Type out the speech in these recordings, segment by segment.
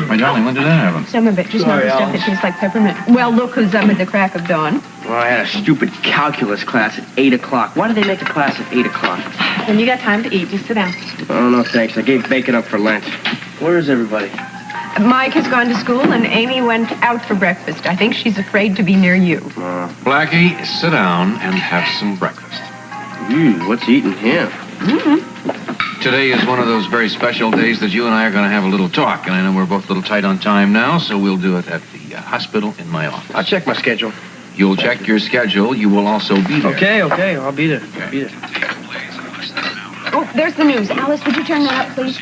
My darling, when did that happen? Some of it, just not the stuff that tastes like peppermint. Well, look who's up at the crack of dawn. Well, I had a stupid calculus class at 8 o'clock. Why do they make a class at 8 o'clock? When you got time to eat, just sit down. Oh, no, thanks. I gave bacon up for Lent. Where is everybody? Mike has gone to school, and Amy went out for breakfast. I think she's afraid to be near you. Blackie, sit down and have some breakfast. What's eating here? Today is one of those very special days that you and I are going to have a little talk. And I know we're both a little tight on time now, so we'll do it at the hospital in my office. I'll check my schedule. You'll check your schedule. You will also be there. Okay, I'll be there. Okay. I'll be there. Oh, there's the news. Alice, would you turn that up, please?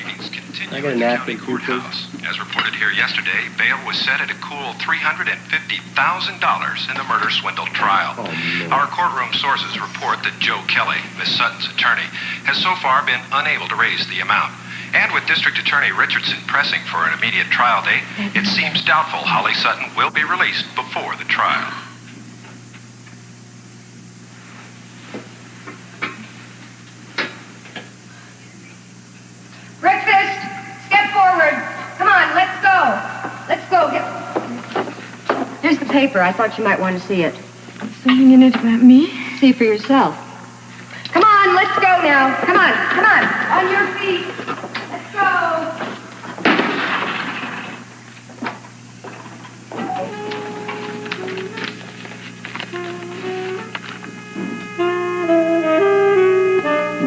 I got a napkin, too, please. As reported here yesterday, bail was set at a cool $350,000 in the murder swindle trial. Our courtroom sources report that Joe Kelly, Miss Sutton's attorney, has so far been unable to raise the amount. And with District Attorney Richardson pressing for an immediate trial date, it seems doubtful Holly Sutton will be released before the trial. Breakfast! Step forward. Come on, let's go. Let's go. Here's the paper. I thought you might want to see it. Something in it about me? See for yourself. Come on, let's go now. Come on. On your feet. Let's go.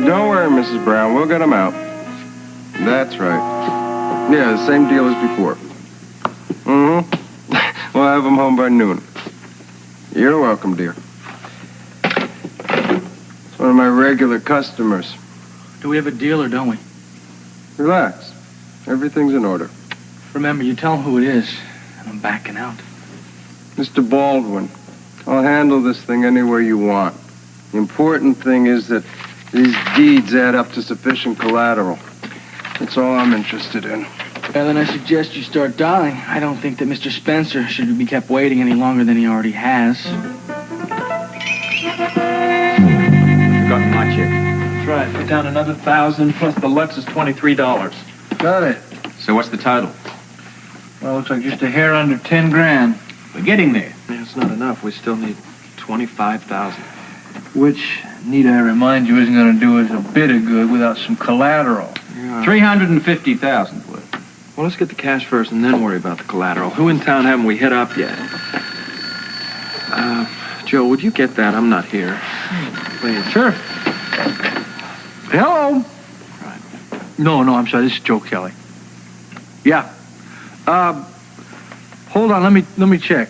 Don't worry, Mrs. Brown. We'll get him out. That's right. Yeah, the same deal as before. We'll have him home by noon. You're welcome, dear. It's one of my regular customers. Do we have a deal or don't we? Relax. Everything's in order. Remember, you tell him who it is, and I'm backing out. Mr. Baldwin, I'll handle this thing any way you want. The important thing is that these deeds add up to sufficient collateral. That's all I'm interested in. Well, then I suggest you start dialing. I don't think that Mr. Spencer should be kept waiting any longer than he already has. Forgotten my check. That's right. Put down another 1,000 plus the Lux is $23. Got it. So what's the total? Well, looks like just a hair under 10 grand. We're getting there. Yeah, it's not enough. We still need 25,000. Which, need I remind you, isn't going to do us a bit of good without some collateral. Yeah. 350,000 would. Well, let's get the cash first and then worry about the collateral. Who in town haven't we hit up yet? Joe, would you get that? I'm not here. Please. Sure. Hello? Right. No, I'm sorry. This is Joe Kelly. Yeah. Hold on. Let me check.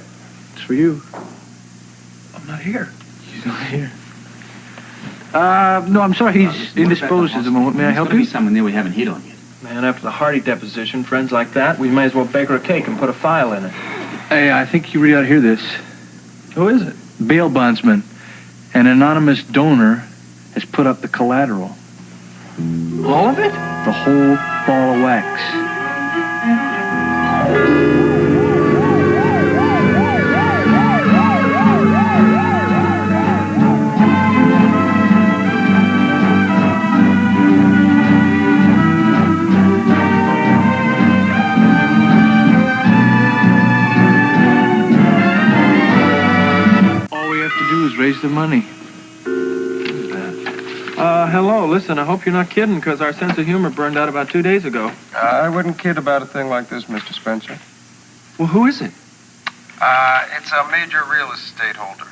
It's for you. I'm not here. He's not here. No, I'm sorry. He's indisposed at the moment. May I help you? There's someone there we haven't hit on yet. Man, after the Hardy deposition, friends like that, we may as well bake her a cake and put a file in it. Hey, I think you really ought to hear this. Who is it? Bail bondsman. An anonymous donor has put up the collateral. All of it? The whole ball of wax. Raise the money. Hello. Listen, I hope you're not kidding, because our sense of humor burned out about 2 days ago. I wouldn't kid about a thing like this, Mr. Spencer. Well, who is it? It's a major real estate holder.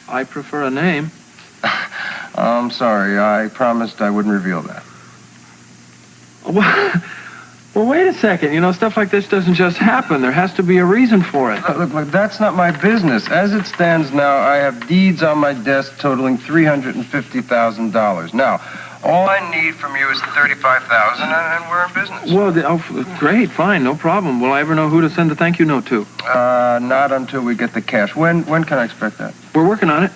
I prefer a name. I'm sorry. I promised I wouldn't reveal that. Well, wait a second. You know, stuff like this doesn't just happen. There has to be a reason for it. Look, that's not my business. As it stands now, I have deeds on my desk totaling $350,000. Now, all I need from you is $35,000, and we're in business. Well, great, fine, no problem. Will I ever know who to send the thank you note to? Not until we get the cash. When can I expect that? We're working on it.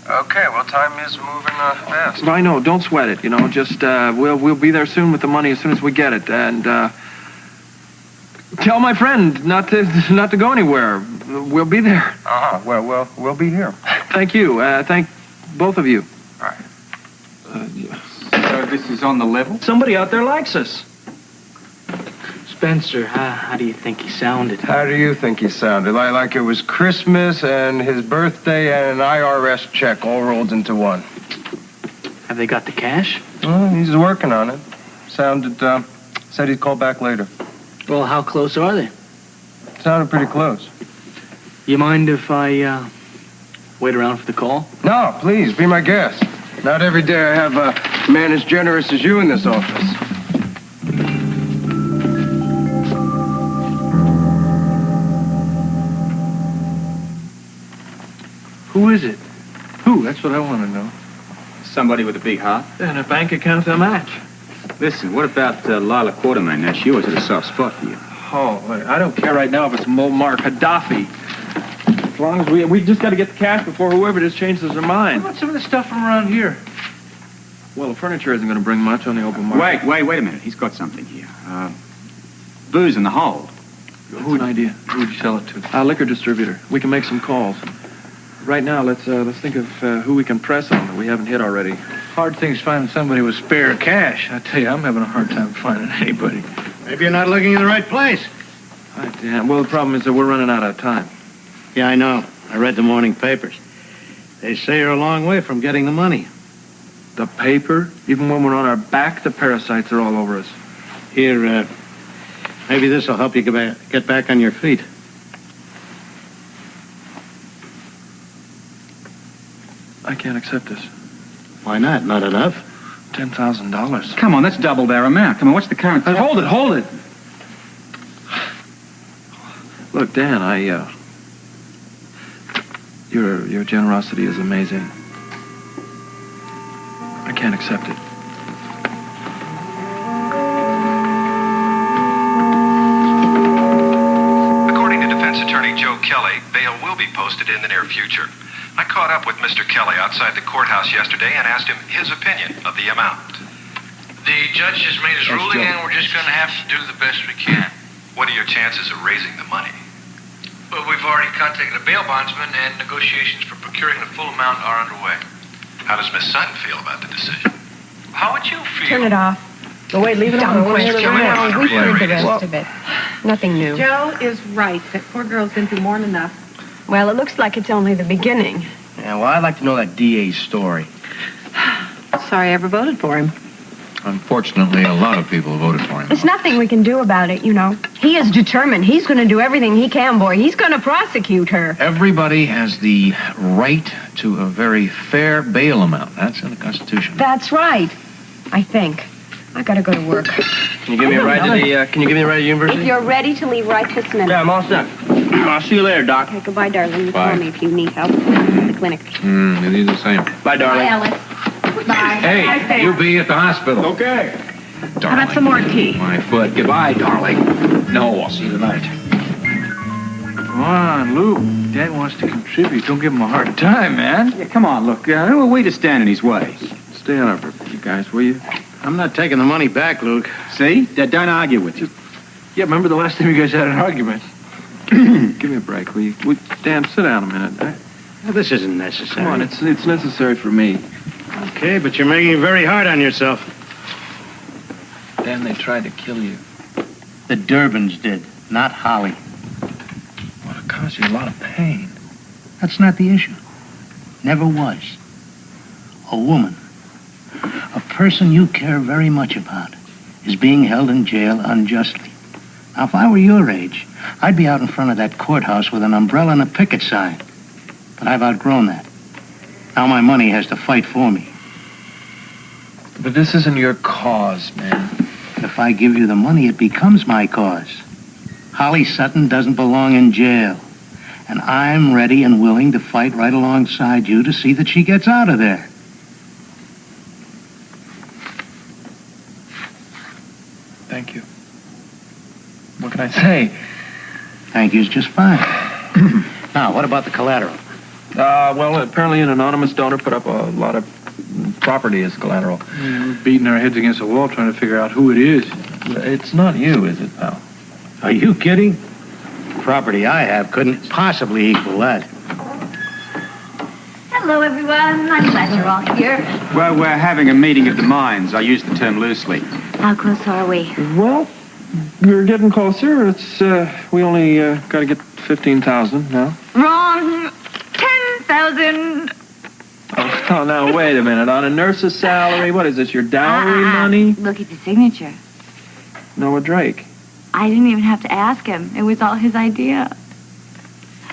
Okay, well, time is moving fast. I know, don't sweat it, you know, just, we'll be there soon with the money as soon as we get it, and, tell my friend not to go anywhere. We'll be there. Well, we'll be here. Thank you, thank both of you. All right. So this is on the level? Somebody out there likes us. Spencer, how do you think he sounded? How do you think he sounded? Like it was Christmas and his birthday and an IRS check all rolled into one. Have they got the cash? Well, he's working on it. Said he'd call back later. Well, how close are they? Sounded pretty close. You mind if I, wait around for the call? No, please, be my guest. Not every day I have a man as generous as you in this office. Who is it? Who? That's what I want to know. Somebody with a big heart. And a bank account to match. Listen, what about Lila Quartermain? Now, she was at a soft spot for you. Oh, wait, I don't care right now if it's Muammar Gaddafi. As long as we just got to get the cash before whoever it is changes their mind. What about some of the stuff from around here? Well, the furniture isn't going to bring much on the open market. Wait a minute. He's got something here. Booze in the hold. Who's an idea? Who would you sell it to? A liquor distributor. We can make some calls. Right now, let's think of who we can press on that we haven't hit already. Hard thing's finding somebody with spare cash. I tell you, I'm having a hard time finding anybody. Maybe you're not looking in the right place. Damn. Well, the problem is that we're running out of time. Yeah, I know. I read the morning papers. They say you're a long way from getting the money. The paper? Even when we're on our back, the parasites are all over us. Here, maybe this will help you get back on your feet. I can't accept this. Why not? Not enough? $10,000. Come on, that's double their amount. Come on, what's the current... Hold it! Look, Dan, your generosity is amazing. I can't accept it. According to defense attorney Joe Kelly, bail will be posted in the near future. I caught up with Mr. Kelly outside the courthouse yesterday and asked him his opinion of the amount. The judge just made his ruling, and we're just going to have to do the best we can. What are your chances of raising the money? Well, we've already contacted a bail bondsman, and negotiations for procuring the full amount are underway. How does Miss Sutton feel about the decision? How would you feel? Turn it off. Oh, wait, leave it on. Dumb question. No, we heard the rest of it. Nothing new. Joe is right. That poor girl's been through more than enough. Well, it looks like it's only the beginning. Yeah, well, I'd like to know that DA's story. Sorry I ever voted for him. Unfortunately, a lot of people voted for him. There's nothing we can do about it, you know. He is determined. He's going to do everything he can, boy. He's going to prosecute her. Everybody has the right to a very fair bail amount. That's in the Constitution. That's right, I think. I got to go to work. Can you give me a ride to university? If you're ready to leave right this minute. Yeah, I'm all set. I'll see you later, Doc. Okay, goodbye, darling. You Bye. call me if you need help at the clinic. You do the same. Bye, darling. Bye, Alice. Goodbye. Hey, you be at the hospital. Okay. Darling. How about some more tea? My foot. Goodbye, darling. No, I'll see you tonight. Come on, Lou. Dad wants to contribute. Don't give him a hard time, man. Yeah, come on, look. No way to stand in his way. Stay out of it, you guys, will you? I'm not taking the money back, Luke. See? Don't argue with you. Yeah, remember the last time you guys had an argument? Give me a break, will you? Dan, sit down a minute. Well, this isn't necessary. Come on, it's necessary for me. Okay, but you're making it very hard on yourself. Dan, they tried to kill you. The Durbins did, not Holly. Well, it caused you a lot of pain. That's not the issue. Never was. A woman, a person you care very much about, is being held in jail unjustly. Now, if I were your age, I'd be out in front of that courthouse with an umbrella and a picket sign. But I've outgrown that. Now my money has to fight for me. But this isn't your cause, man. If I give you the money, it becomes my cause. Holly Sutton doesn't belong in jail. And I'm ready and willing to fight right alongside you to see that she gets out of there. Thank you. What can I say? Thank you's just fine. Now, what about the collateral? Well, apparently an anonymous donor put up a lot of property as collateral. We're beating our heads against the wall trying to figure out who it is. It's not you, is it, pal? Are you kidding? Property I have couldn't possibly equal that. Hello, everyone. I'm glad you're all here. Well, we're having a meeting of the minds. I use the term loosely. How close are we? Well, We're getting closer. It's, we only, gotta get 15,000 now. Wrong. 10,000. Oh, now, wait a minute. On a nurse's salary, what is this, your dowry money? Look at the signature. Noah Drake. I didn't even have to ask him. It was all his idea.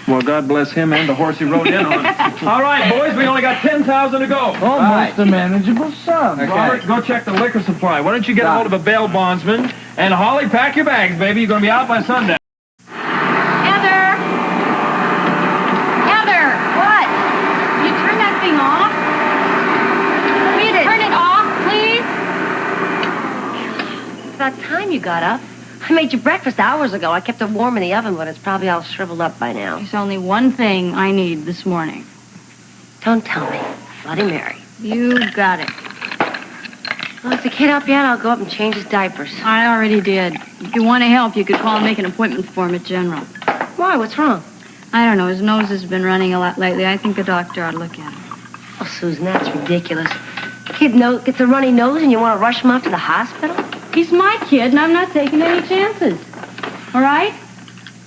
Well, God bless him and the horse he rode in on. All right, boys, we only got 10,000 to go. Almost a manageable sum. Okay. Robert, go check the liquor supply. Why don't you get a hold of a bail bondsman? And Holly, pack your bags, baby. You're going to be out by sundown. Heather! Heather! What? Will you turn that thing off? Will you turn it off, please? It's about time you got up. I made you breakfast hours ago. I kept it warm in the oven, but it's probably all shriveled up by now. There's only one thing I need this morning. Don't tell me. Bloody Mary. You got it. Well, is the kid up yet? I'll go up and change his diapers. I already did. If you want to help, you could call and make an appointment for him at General. Why? What's wrong? I don't know. His nose has been running a lot lately. I think the doctor ought to look at him. Oh, Susan, that's ridiculous. Kid gets a runny nose and you want to rush him off to the hospital? He's my kid, and I'm not taking any chances. All right?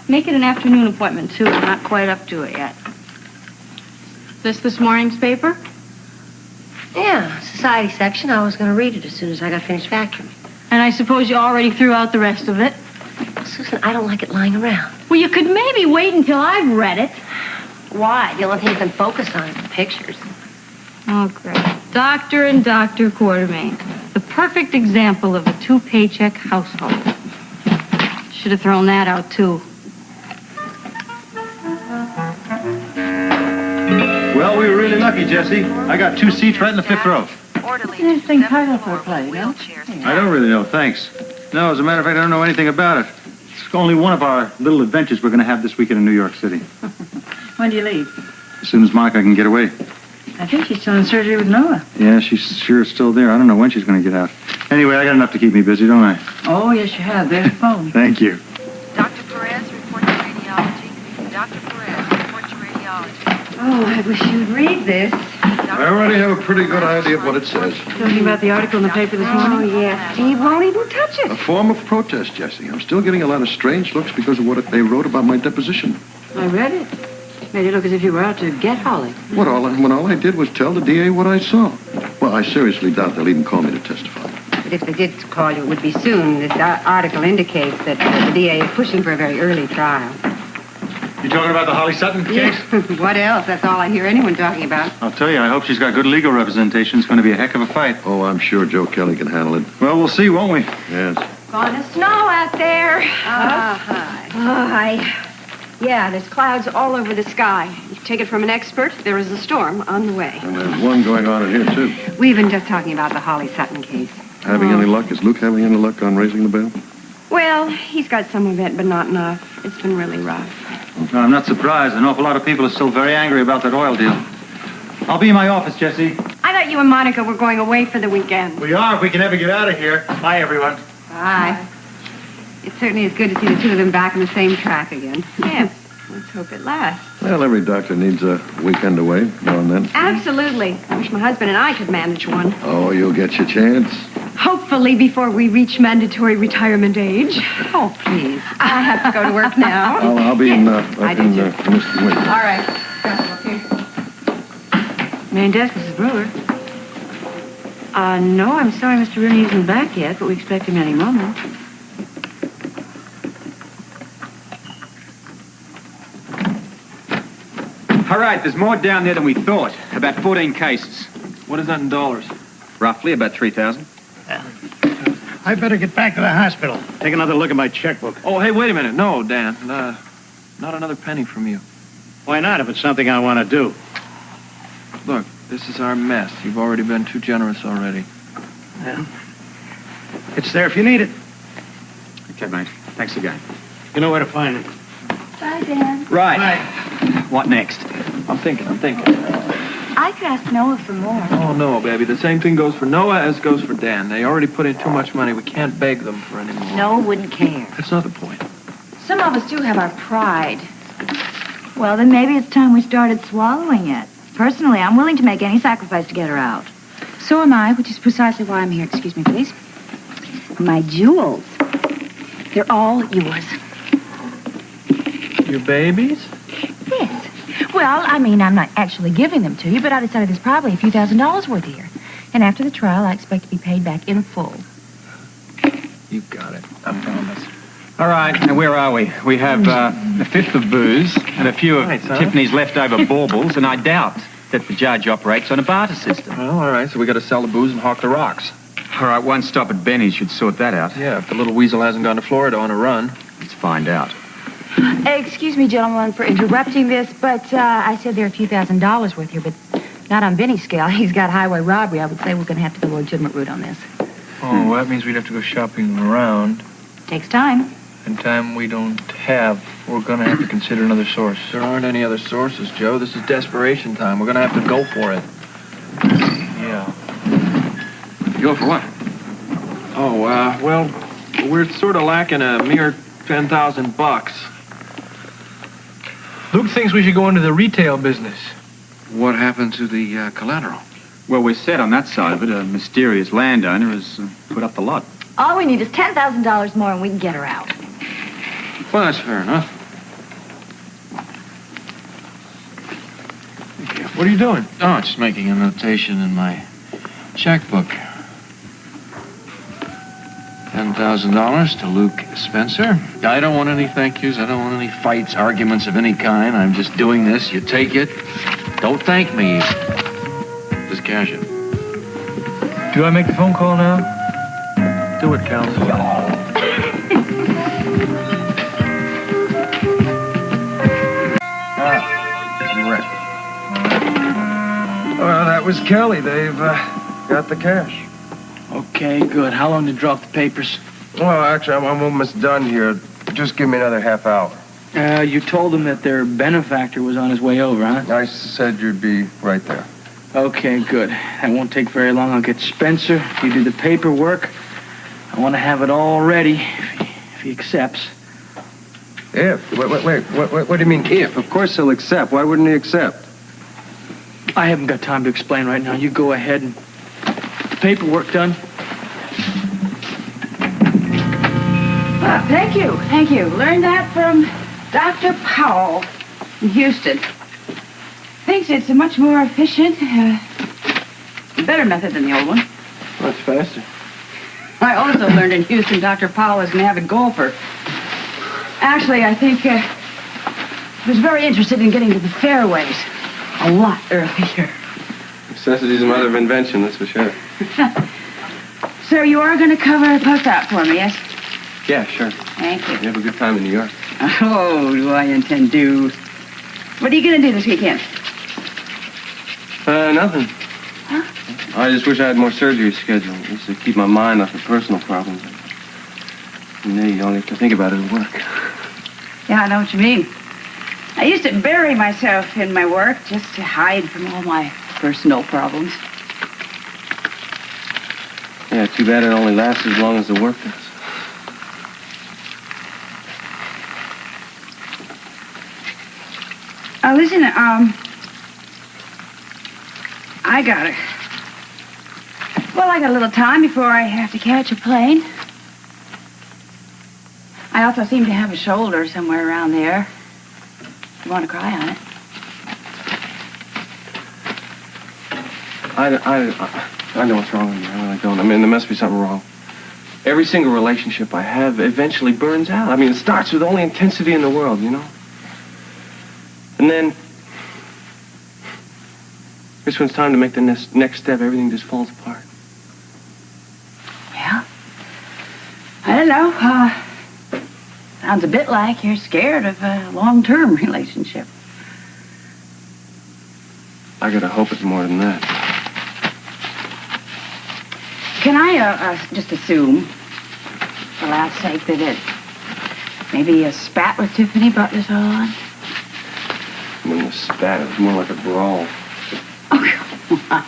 Make it an afternoon appointment, too. I'm not quite up to it yet. This morning's paper? Yeah, society section. I was going to read it as soon as I got finished vacuuming. And I suppose you already threw out the rest of it? Well, Susan, I don't like it lying around. Well, you could maybe wait until I've read it. Why? The only thing you can focus on is the pictures. Oh, great. Doctor and Dr. Quartermain. The perfect example of a two-paycheck household. Should have thrown that out, too. Well, we were really lucky, Jesse. I got 2 seats right in the 5th row. Interesting title for a play, no? I don't really know, thanks. No, as a matter of fact, I don't know anything about it. It's only one of our little adventures we're going to have this weekend in New York City. When do you leave? As soon as Monica can get away. I think she's still in surgery with Noah. Yeah, she's sure still there. I don't know when she's going to get out. Anyway, I got enough to keep me busy, don't I? Oh, yes, you have. There's the phone. Thank you. Dr. Perez, report to radiology. Dr. Perez, report to radiology. Oh, I wish you'd read this. I already have a pretty good idea of what it says. Something about the article in the paper this morning? Oh, yes. Steve won't even touch it. A form of protest, Jesse. I'm still getting a lot of strange looks because of what they wrote about my deposition. I read it. Made it look as if you were out to get Holly. When all I did was tell the DA what I saw. Well, I seriously doubt they'll even call me to testify. But if they did call you, it would be soon. This article indicates that the DA is pushing for a very early trial. You talking about the Holly Sutton case? What else? That's all I hear anyone talking about. I'll tell you, I hope she's got good legal representation. It's going to be a heck of a fight. Oh, I'm sure Joe Kelly can handle it. Well, we'll see, won't we? Yes. Gonna snow out there. Hi. Oh, hi. Yeah, there's clouds all over the sky. You take it from an expert, there is a storm on the way. And there's one going on in here, too. We've been just talking about the Holly Sutton case. Having any luck? Is Luke having any luck on raising the bail? Well, he's got some of it, but not enough. It's been really rough. No, I'm not surprised. An awful lot of people are still very angry about that oil deal. I'll be in my office, Jesse. I thought you and Monica were going away for the weekend. We are, if we can ever get out of here. Bye, everyone. Bye. It certainly is good to see the two of them back on the same track again. Yes. Let's hope it lasts. Well, every doctor needs a weekend away now and then. Absolutely. I wish my husband and I could manage one. Oh, you'll get your chance. Hopefully before we reach mandatory retirement age. Oh, please. I have to go to work now. I'll be in, up I in, do, too. Mr. Winter. All right. Main desk, Mrs. Brewer. No, I'm sorry Mr. Rooney isn't back yet, but we expect him any moment. All right, there's more down there than we thought. About 14 cases. What is that in dollars? Roughly about 3,000. I better get back to the hospital. Take another look at my checkbook. Oh, hey, wait a minute. No, Dan. Not another penny from you. Why not, if it's something I want to do? Look, this is our mess. You've already been too generous already. Yeah. It's there if you need it. Okay, mate. Thanks again. You know where to find it. Bye, Dan. Right. Bye. What next? I'm thinking. I could ask Noah for more. Oh, no, baby. The same thing goes for Noah as goes for Dan. They already put in too much money. We can't beg them for any more. Noah wouldn't care. That's not the point. Some of us do have our pride. Well, then maybe it's time we started swallowing it. Personally, I'm willing to make any sacrifice to get her out. So am I, which is precisely why I'm here. Excuse me, please. My jewels. They're all yours. Your babies? Yes. Well, I mean, I'm not actually giving them to you, but I decided there's probably a few $1,000s worth here. And after the trial, I expect to be paid back in full. You got it. I promise. All right, now where are we? We have a fifth of booze and a few of Right, son. Tiffany's leftover baubles, and I doubt that the judge operates on a barter system. Well, all right, so we got to sell the booze and hawk the rocks. All right, one stop at Benny's should sort that out. Yeah, if the little weasel hasn't gone to Florida on a run. Let's find out. Excuse me, gentlemen, for interrupting this, but I said there are a few $1,000s worth here, but not on Benny's scale. He's got highway robbery. I would say we're going to have to go the legitimate route on this. Oh, well, that means we'd have to go shopping around. Takes time. And time we don't have. We're going to have to consider another source. There aren't any other sources, Joe. This is desperation time. We're going to have to go for it. Yeah. Go for what? Oh, well, we're sort of lacking a mere $10,000. Luke thinks we should go into the retail business. What happened to the collateral? Well, we're set on that side of it. A mysterious landowner has put up the lot. All we need is $10,000 more and we can get her out. Well, that's fair enough. What are you doing? Oh, just making a notation in my checkbook. $10,000 to Luke Spencer. I don't want any thank yous. I don't want any fights, arguments of any kind. I'm just doing this. You take it. Don't thank me. Just cash it. Do I make the phone call now? Do it, counsel. Well, that was Kelly. They've got the cash. Okay, good. How long to draw up the papers? Well, actually, I'm almost done here. Just give me another half hour. You told them that their benefactor was on his way over, huh? I said you'd be right there. Okay, good. That won't take very long. I'll get Spencer. You do the paperwork. I want to have it all ready if he accepts. If? Wait. What do you mean, if? Of course he'll accept. Why wouldn't he accept? I haven't got time to explain right now. You go ahead and... Paperwork done? Thank you. Thank you. Learned that from Dr. Powell in Houston. Thinks it's a much more efficient, better method than the old one. Much faster. I also learned in Houston Dr. Powell is an avid golfer. Actually, I think he was very interested in getting to the fairways a lot earlier. Necessity's the mother of invention, that's for sure. So you are going to cover a post-op for me, yes? Yeah, sure. Thank you. You have a good time in New York. Oh, do I intend to. What are you going to do this weekend? Nothing. Huh? I just wish I had more surgery scheduled, just to keep my mind off of personal problems. And then you don't have to think about it at work. Yeah, I know what you mean. I used to bury myself in my work just to hide from all my personal problems. Yeah, too bad it only lasts as long as the work does. Listen, I got it. Well, I got a little time before I have to catch a plane. I also seem to have a shoulder somewhere around there. You want to cry on it? I know what's wrong with me. I really don't. I mean, there must be something wrong. Every single relationship I have eventually burns out. I mean, it starts with the only intensity in the world, you know? And then, just when it's time to make the next step, everything just falls apart. Yeah. I don't know. Sounds a bit like you're scared of a long-term relationship. I gotta hope it's more than that. Can I just assume, for laugh's sake, that it maybe a spat with Tiffany brought this all on? When the spat, it was more like a brawl. Oh, come on.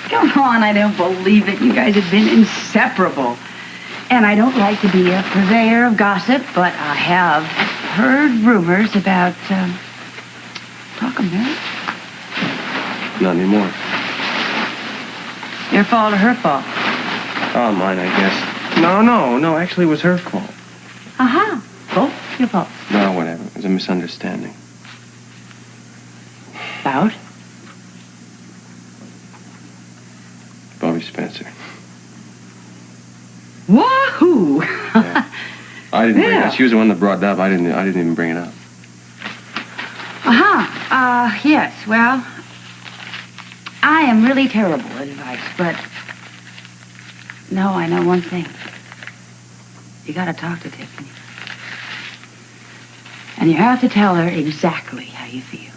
Come on, I don't believe it. You guys have been inseparable. And I don't like to be a purveyor of gossip, but I have heard rumors about, talk of marriage. Not anymore. Your fault or her fault? Oh, mine, I guess. No, actually it was her fault. Aha. Both your fault. No, whatever. It was a misunderstanding. About? Bobby Spencer. Wahoo! I didn't bring it Yeah. up. She was the one that brought it up. I didn't even bring it up. Yes, well, I am really terrible at advice, but no, I know one thing. You gotta talk to Tiffany. And you have to tell her exactly how you feel.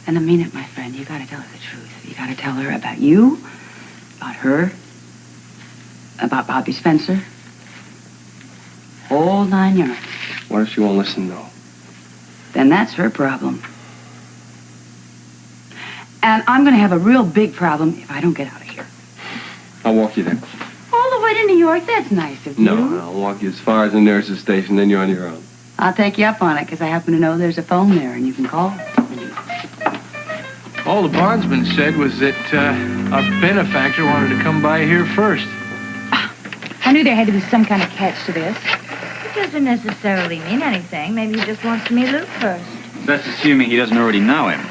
And I mean it, my friend. You gotta tell her the truth. You gotta tell her about you, about her, about Bobby Spencer. Whole 9 yards. What if she won't listen, though? Then that's her problem. And I'm going to have a real big problem if I don't get out of here. I'll walk you there. All the way to New York? That's nice of you. No, I'll walk you as far as the nearest station, then you're on your own. I'll take you up on it because I happen to know there's a phone there and you can call. All the bondsman said was that our benefactor wanted to come by here first. I knew there had to be some kind of catch to this. It doesn't necessarily mean anything. Maybe he just wants to meet Luke first. That's assuming he doesn't already know him.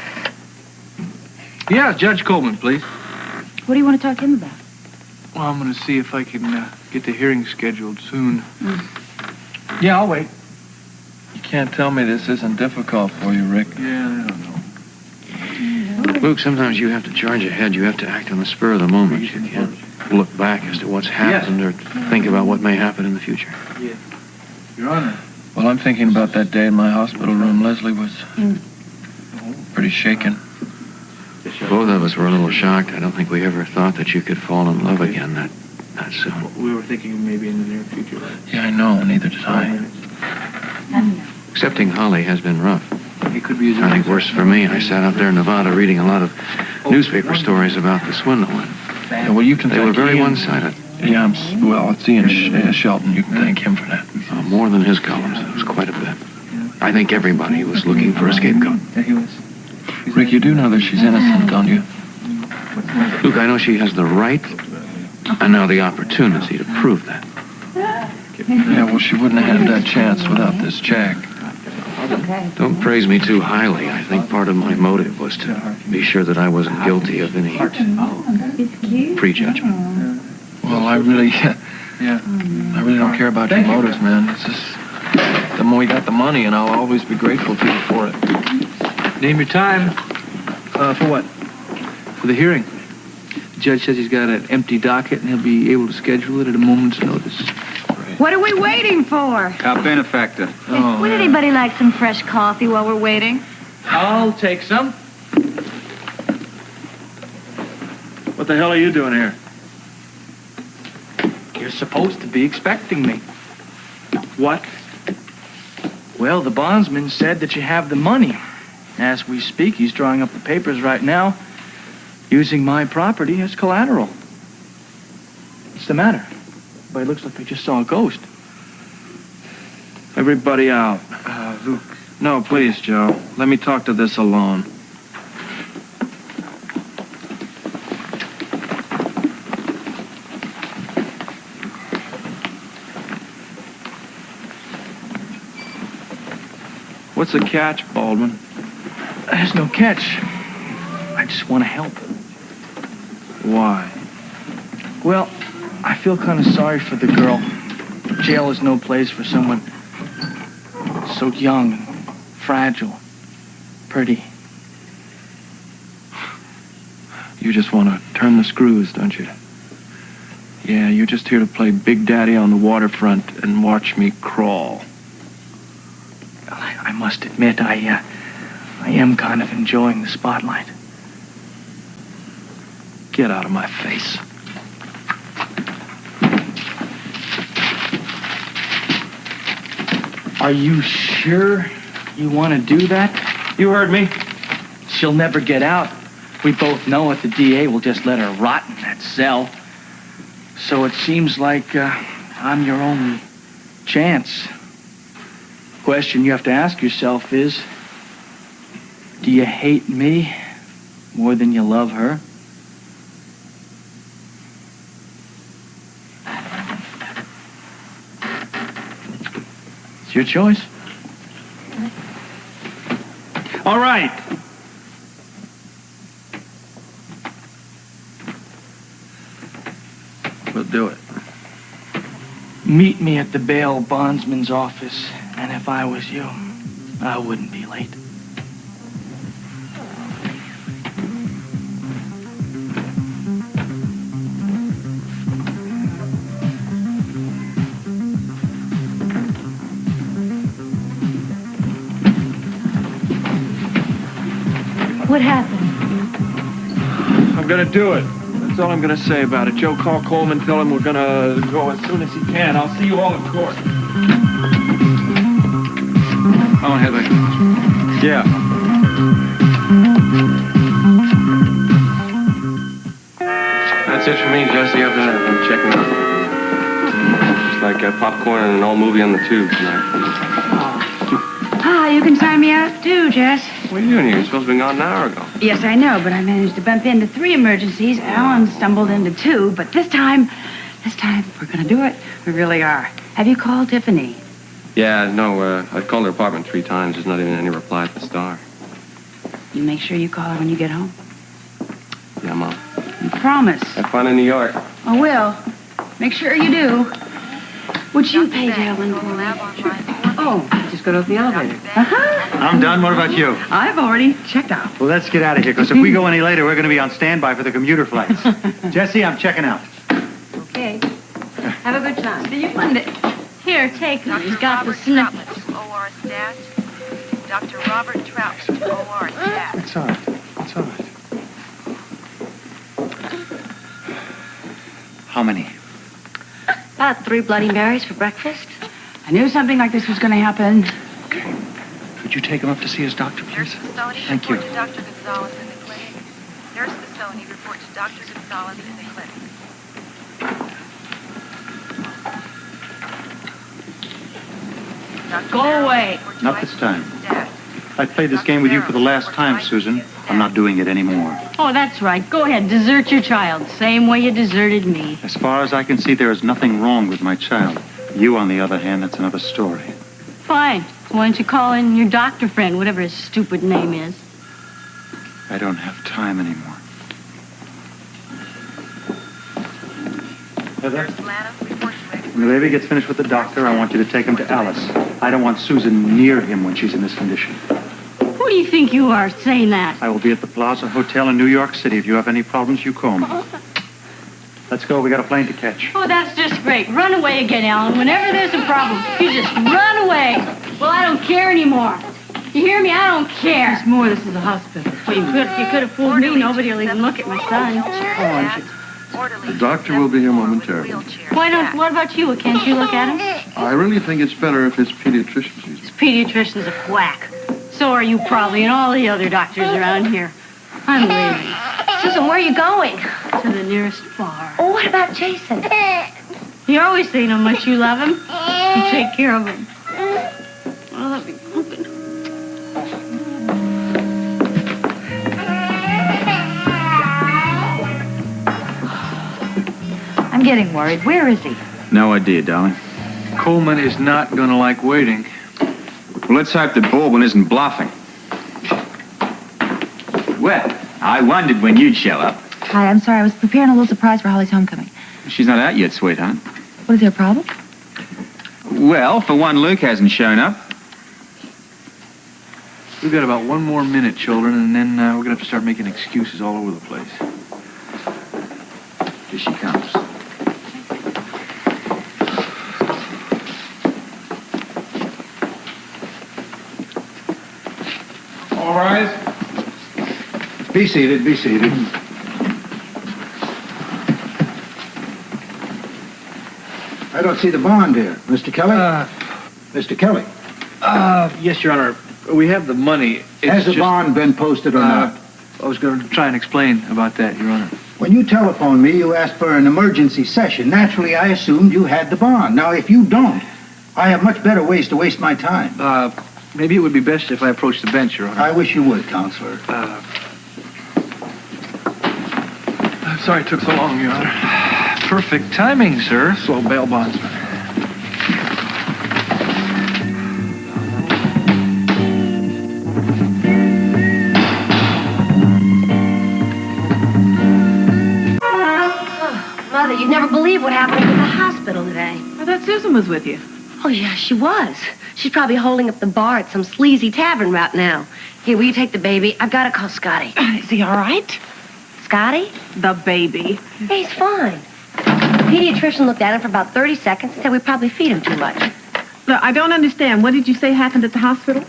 Yeah, Judge Coleman, please. What do you want to talk to him about? Well, I'm going to see if I can get the hearing scheduled soon. Yeah, I'll wait. You can't tell me this isn't difficult for you, Rick. Yeah, I don't know. Luke, sometimes you have to charge ahead. You have to act on the spur of the moment. You can't look back as to what's happened or think about what may happen in the future. Yeah. Your Honor. Well, I'm thinking about that day in my hospital room. Leslie was pretty shaken. Both of us were a little shocked. I don't think we ever thought that you could fall in love again that soon. We were thinking maybe in the near future. Yeah, I know. Neither did I. Accepting Holly has been rough. It could be I think worse for me. I sat out there in Nevada reading a lot of newspaper stories about the swindle. Yeah, well, you can They were thank very Ian. one-sided. Yeah, well, it's Ian Shelton. You can thank him for that. More than his columns. It was quite a bit. I think everybody was looking for a scapegoat. Yeah, he was. Rick, you do know that she's innocent, don't you? Luke, I know she has the right and now the opportunity to prove that. Yeah, well, she wouldn't have had that chance without this check. Don't praise me too highly. I think part of my motive was to be sure that I wasn't guilty of any prejudgment. Well, I really don't care about your motives, man. It's just the more you got the money, and I'll always be grateful to you for it. Name your time. For what? For the hearing. The judge says he's got an empty docket and he'll be able to schedule it at a moment's notice. What are we waiting for? Our benefactor. Would anybody like some fresh coffee while we're waiting? I'll take some. What the hell are you doing here? You're supposed to be expecting me. What? Well, the bondsman said that you have the money. As we speak, he's drawing up the papers right now, using my property as collateral. What's the matter? Everybody looks like they just saw a ghost. Everybody out. Luke. No, please, Joe. Let me talk to this alone. What's the catch, Baldwin? There's no catch. I just want to help. Why? Well, I feel kind of sorry for the girl. Jail is no place for someone so young, fragile, pretty. You just want to turn the screws, don't you? Yeah, you're just here to play Big Daddy on the waterfront and watch me crawl. I must admit, I am kind of enjoying the spotlight. Get out of my face. Are you sure you want to do that? You heard me. She'll never get out. We both know it. The DA will just let her rot in that cell. So it seems like I'm your only chance. Question you have to ask yourself is, do you hate me more than you love her? It's your choice. All right. We'll do it. Meet me at the bail bondsman's office, and if I was you, I wouldn't be late. What happened? I'm gonna do it. That's all I'm gonna say about it. Joe, call Coleman, tell him we're gonna go as soon as he can. I'll see you all in court. Oh, Heather. Yeah. That's it for me, Jesse. I'm checking out. It's like popcorn and an old movie on the tube tonight. Ah, you can sign me out too, Jess. What are you doing here? You're supposed to be gone an hour ago. Yes, I know, but I managed to bump into 3 emergencies. Alan stumbled into 2, but this time we're gonna do it. We really are. Have you called Tiffany? Yeah, no, I've called her apartment 3 times. There's not even any reply at the Star. You make sure you call her when you get home. Yeah, Mom. You promise. Have fun in New York. I will. Make sure you do. Would you pay Alan for me? Oh, just got off the elevator. Uh-huh. I'm done. What about you? I've already checked out. Well, let's get out of here, because if we go any later, we're going to be on standby for the commuter flights. Jesse, I'm checking out. Okay. Have a good time. See you Monday. Here, take him. He's got the sniffles. OR stat. Dr. Robert Troutman, OR stat. It's all right. It's all right. How many? About 3 Bloody Marys for breakfast. I knew something like this was going to happen. Could you take him up to see his doctor, please? Nurse Cassoni, Thank you. report to Dr. Gonzalez in the clinic. Nurse Cassoni, report to Dr. Gonzalez in the clinic. Go away. Not this time. I played this game with you for the last time, Susan. I'm not doing it anymore. Oh, that's right. Go ahead. Desert your child. Same way you deserted me. As far as I can see, there is nothing wrong with my child. You, on the other hand, that's another story. Fine. Why don't you call in your doctor friend, whatever his stupid name is? I don't have time anymore. Heather, when the baby gets finished with the doctor, I want you to take him to Alice. I don't want Susan near him when she's in this condition. Who do you think you are saying that? I will be at the Plaza Hotel in New York City. If you have any problems, you call me. Let's go. We got a plane to catch. Oh, that's just great. Run away again, Alan. Whenever there's a problem, you just run away. Well, I don't care anymore. You hear me? I don't care. There's more. This is a hospital. Well, you could have fooled me. Nobody will even look at my son. The doctor will be here momentarily. What about you? Can't you look at him? I really think it's better if his pediatrician sees him. His pediatrician's a quack. So are you probably, and all the other doctors around here. I'm leaving. Susan, where are you going? To the nearest bar. Oh, what about Jason? You're always saying how much you love him. You take care of him. Well, that'd be pumping. I'm getting worried. Where is he? No idea, darling. Coleman is not gonna like waiting. Well, let's hope that Baldwin isn't bluffing. Well, I wondered when you'd show up. Hi, I'm sorry. I was preparing a little surprise for Holly's homecoming. She's not out yet, sweetheart. What is there a problem? Well, for one, Luke hasn't shown up. We've got about 1 more minute, children, and then we're gonna have to start making excuses all over the place. Here she comes. All rise. Be seated, be seated. I don't see the bond here. Mr. Kelly? Mr. Kelly? Yes, Your Honor. We have the money. Has the bond been posted or not? I was going to try and explain about that, Your Honor. When you telephoned me, you asked for an emergency session. Naturally, I assumed you had the bond. Now, if you don't, I have much better ways to waste my time. Maybe it would be best if I approached the bench, Your Honor. I wish you would, Counselor. I'm sorry it took so long, Your Honor. Perfect timing, sir. Slow bail bondsman. never believe what happened at the hospital today. I thought Susan was with you. Oh, yeah, she was. She's probably holding up the bar at some sleazy tavern right now. Here, will you take the baby? I've got to call Scotty. Is he all right? Scotty? The baby. Hey, he's fine. The pediatrician looked at him for about 30 seconds and said we probably feed him too much. No, I don't understand. What did you say happened at the hospital?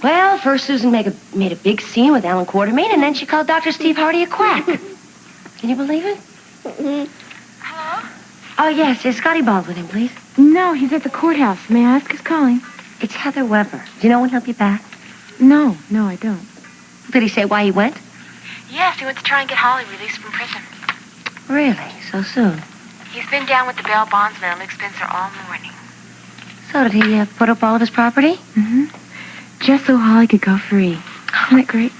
Well, first Susan made a big scene with Alan Quartermain, and then she called Dr. Steve Hardy a quack. Can you believe it? Hello? Oh, yes. Is Scotty Baldwin in, please? No, he's at the courthouse. May I ask who's calling? It's Heather Weber. Do you know when he'll be back? No, I don't. Did he say why he went? Yes, he went to try and get Holly released from prison. Really? So soon? He's been down with the bail bondsmen and Luke Spencer all morning. So did he put up all of his property? Mm-hmm. Just so Holly could go free. Isn't that great?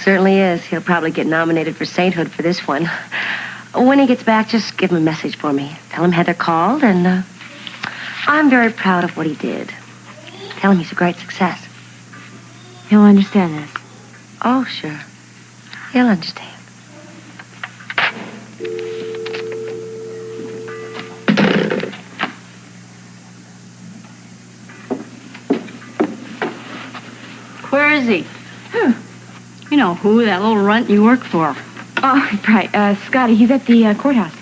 Certainly is. He'll probably get nominated for sainthood for this one. When he gets back, just give him a message for me. Tell him Heather called, and I'm very proud of what he did. Tell him he's a great success. He'll understand this. Oh, sure. He'll understand. Where is he? Who? You know who, that little runt you work for. Oh, right. Scotty, he's at the courthouse.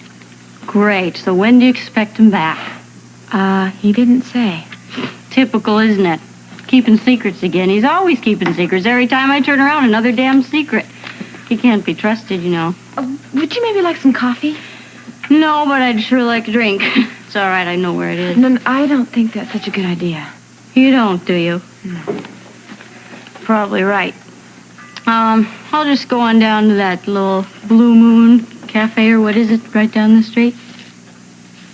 Great. So when do you expect him back? He didn't say. Typical, isn't it? Keeping secrets again. He's always keeping secrets. Every time I turn around, another damn secret. He can't be trusted, you know. Would you maybe like some coffee? No, but I'd sure like a drink. It's all right. I know where it is. No, I don't think that's such a good idea. You don't, do you? No. Probably right. I'll just go on down to that little Blue Moon Cafe, or what is it, right down the street?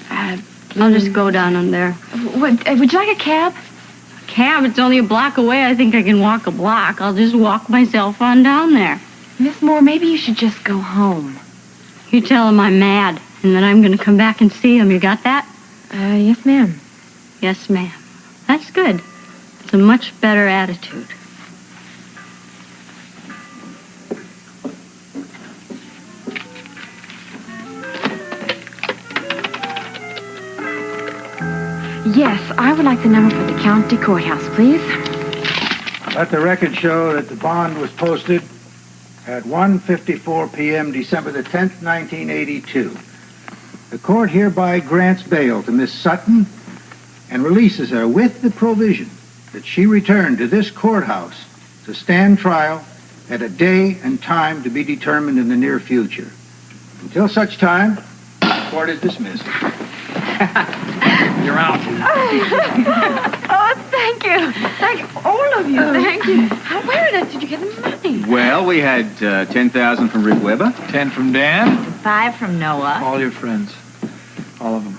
I'll just go down on there. Would you like a cab? A cab? It's only a block away. I think I can walk a block. I'll just walk myself on down there. Miss Moore, maybe you should just go home. You tell him I'm mad, and that I'm going to come back and see him. You got that? Yes, ma'am. Yes, ma'am. That's good. It's a much better attitude. Yes, I would like the number for the county courthouse, please. Let the record show that the bond was posted at 1:54 p.m. December the 10th, 1982. The court hereby grants bail to Miss Sutton and releases her with the provision that she return to this courthouse to stand trial at a day and time to be determined in the near future. Until such time, the court is dismissed. You're out. Oh, thank you. Thank all of you. Thank you. Where did you get the money? Well, we had 10,000 from Rick Weber. 10 from Dan. 5 from Noah. All your friends. All of them.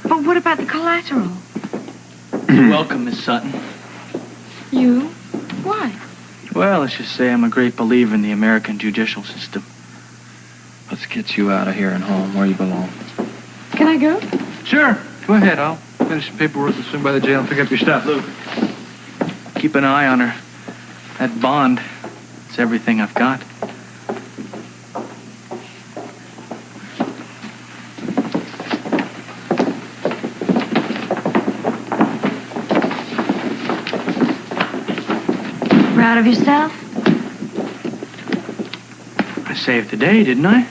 But what about the collateral? Welcome, Miss Sutton. You? Why? Well, let's just say I'm a great believer in the American judicial system. Let's get you out of here and home where you belong. Can I go? Sure. Go ahead. I'll finish the paperwork and swing by the jail and pick up your stuff. Luke, keep an eye on her. That bond, it's everything I've got. Proud of yourself? I saved the day, didn't I?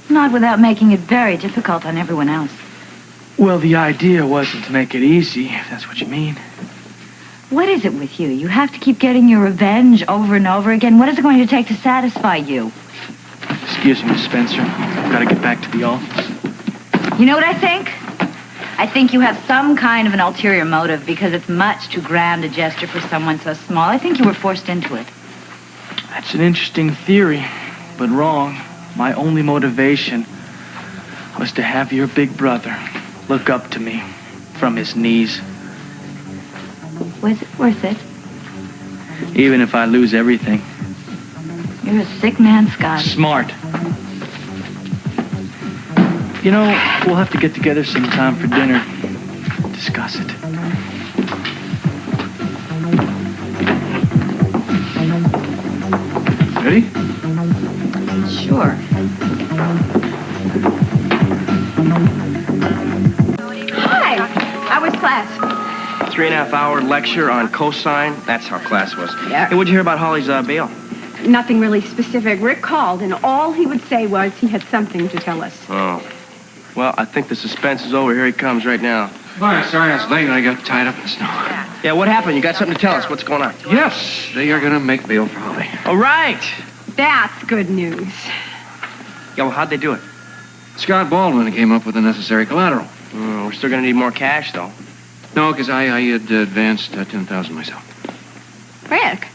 Not without making it very difficult on everyone else. Well, the idea wasn't to make it easy, if that's what you mean. What is it with you? You have to keep getting your revenge over and over again. What is it going to take to satisfy you? Excuse me, Miss Spencer. I've got to get back to the office. You know what I think? I think you have some kind of an ulterior motive because it's much too grand a gesture for someone so small. I think you were forced into it. That's an interesting theory, but wrong. My only motivation was to have your big brother look up to me from his knees. Was it worth it? Even if I lose everything. You're a sick man, Scotty. Smart. You know, we'll have to get together sometime for dinner. Discuss it. Ready? Sure. class? 3.5-hour lecture on cosine. That's how class was. Yeah. Hey, what'd you hear about Holly's bail? Nothing really specific. Rick called, and all he would say was he had something to tell us. Oh. Well, I think the suspense is over. Here he comes right now. Boy, sorry I was late. I got tied up in snow. Yeah, what happened? You got something to tell us. What's going on? Yes, they are going to make bail for Holly. All right. That's good news. Yeah, well, how'd they do it? Scott Baldwin came up with the necessary collateral. We're still going to need more cash, though. No, because I had advanced $10,000 myself. Rick.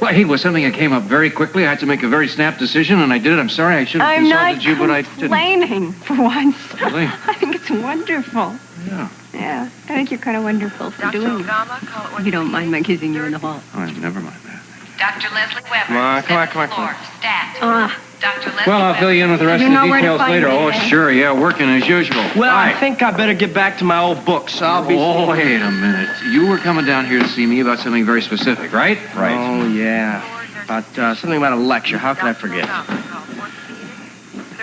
Well, hey, was something that came up very quickly. I had to make a very snap decision, and I did it. I'm sorry I should have consulted you, but I didn't. I'm not complaining for once. Really? I think it's wonderful. Yeah. Yeah, I think you're kind of wonderful for doing it. You don't mind my kissing you in the hall. Oh, never mind that. Dr. Leslie Weber. Come on. Stat. Dr. Leslie Well, I'll fill you in with the rest You of know the where to details find later. me, Oh, eh? sure, yeah, working as usual. Well, Why? I think I better get back to my old books. I'll be... Oh, wait a minute. You were coming down here to see me about something very specific, right? Oh, yeah. About something about a lecture. How could I forget?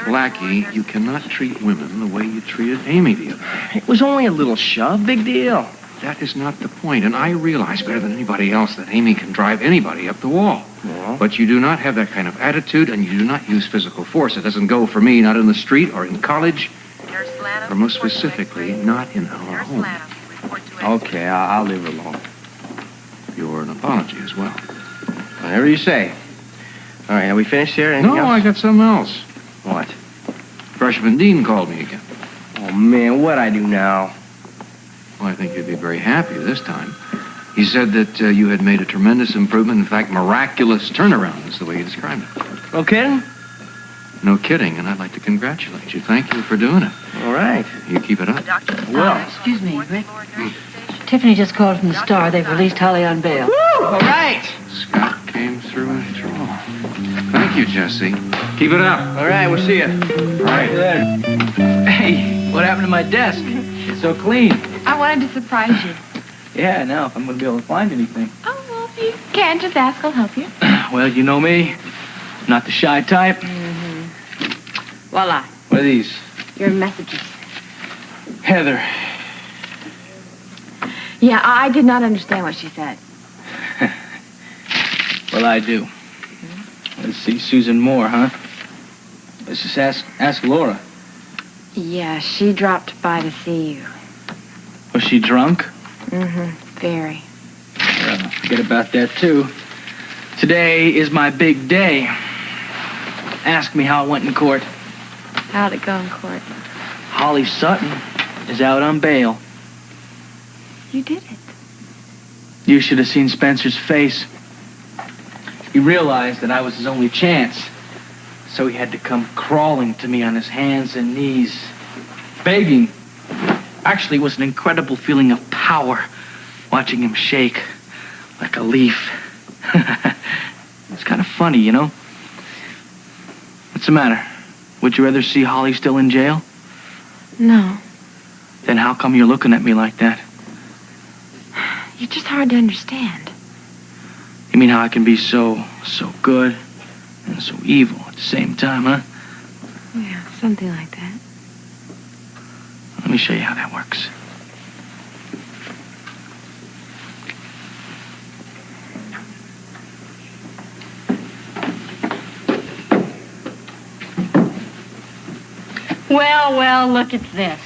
Blackie, you cannot treat women the way you treated Amy the other day. It was only a little shove. Big deal. That is not the point, and I realize better than anybody else that Amy can drive anybody up the wall. Well, But you do not have that kind of attitude, and you do not use physical force. It doesn't go for me, not in the street or in college, or most specifically, not in our home. okay, I'll leave it alone. You're an apology as well. Whatever you say. All right, are we finished here? Anything No, else? I got something else. What? Freshman Dean called me again. Oh, man, what'd I do now? Well, I think you'd be very happy this time. He said that you had made a tremendous improvement, in fact, miraculous turnaround is the way he described it. No kidding? No kidding, and I'd like to congratulate you. Thank you for doing it. All right. You keep it up. Well. Excuse me, Rick. Tiffany just called from the Star. They've released Holly on bail. Woo! All right. Scott came through after all. Thank you, Jesse. Keep it up. All right, we'll see you. Right. Hey, what happened to my desk? It's so clean. I wanted to surprise you. Yeah, now if I'm going to be able to find anything. Oh, well, if you can't, just ask. I'll help you. Well, you know me. Not the shy type. Voila. What are these? Your messages. Heather. Yeah, I did not understand what she said. Well, I do. Let's see, Susan Moore, huh? Let's just ask Laura. Yeah, she dropped by to see you. Was she drunk? Very. Well, forget about that, too. Today is my big day. Ask me how it went in court. How'd it go in court? Holly Sutton is out on bail. You did it. You should have seen Spencer's face. He realized that I was his only chance, so he had to come crawling to me on his hands and knees, begging. Actually, it was an incredible feeling of power, watching him shake like a leaf. It's kind of funny, you know? What's the matter? Would you rather see Holly still in jail? No. Then how come you're looking at me like that? You're just hard to understand. You mean how I can be so good and so evil at the same time, huh? Yeah, something like that. Let me show you how that works. Well, look at this.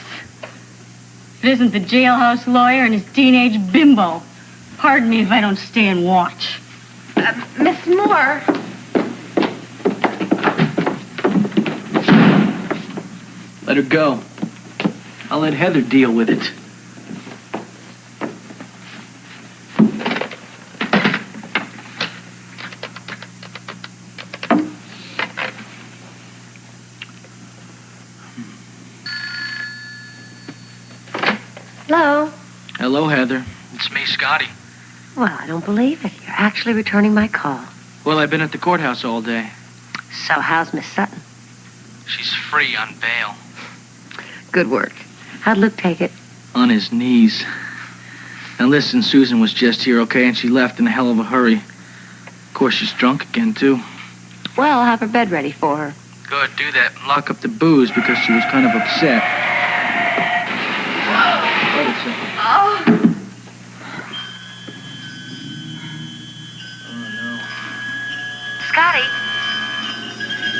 If it isn't the jailhouse lawyer and his teenage bimbo. Pardon me if I don't stay and watch. Miss Moore. Let her go. I'll let Heather deal with it. Hello? Hello, Heather. It's me, Scotty. Well, I don't believe it. You're actually returning my call. Well, I've been at the courthouse all day. So how's Miss Sutton? She's free on bail. Good work. How'd Luke take it? On his knees. Now listen, Susan was just here, okay? And she left in a hell of a hurry. Of course, she's drunk again, too. Well, I'll have her bed ready for her. Good, do that. Lock up the booze because she was kind of upset. But it's Scotty?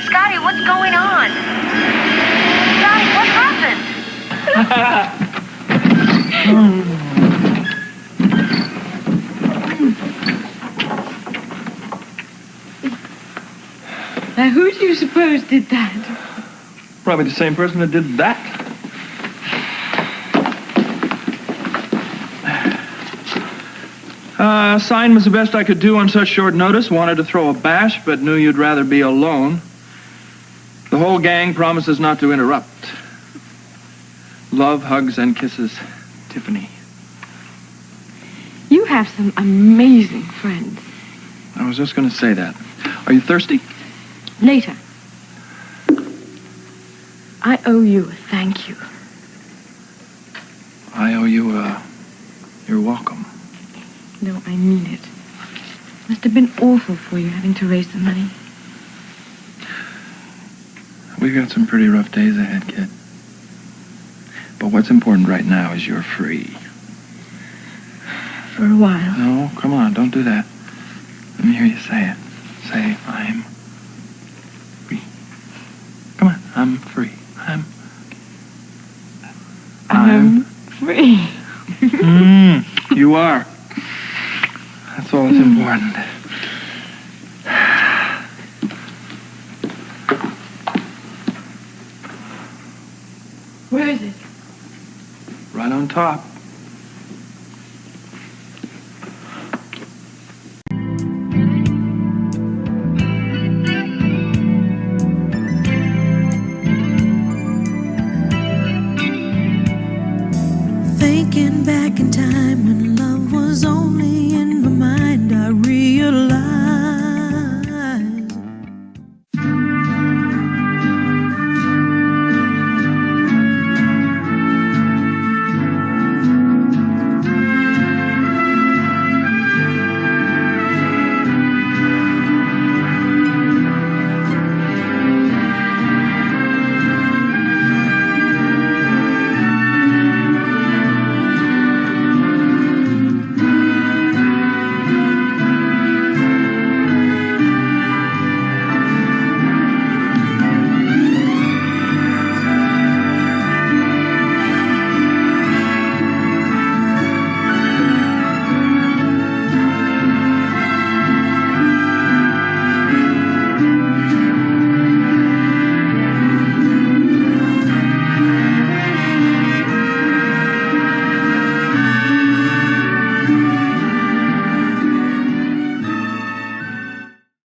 Scotty, what's going on? Scotty, what happened? Now, who do you suppose did that? Probably the same person that did that. Sign was the best I could do on such short notice. Wanted to throw a bash, but knew you'd rather be alone. The whole gang promises not to interrupt. Love, hugs, and kisses, Tiffany. You have some amazing friends. I was just going to say that. Are you thirsty? Later. I owe you a thank you. I owe you you're welcome. No, I mean it. Must have been awful for you having to raise the money. We've got some pretty rough days ahead, kid. But what's important right now is you're free. For a while. No, come on, don't do that. Let me hear you say it. Say, I'm free. Come on, I'm free. I'm free. You are. That's all that's important. Where is it? Right on top. Thinking back in time when love was only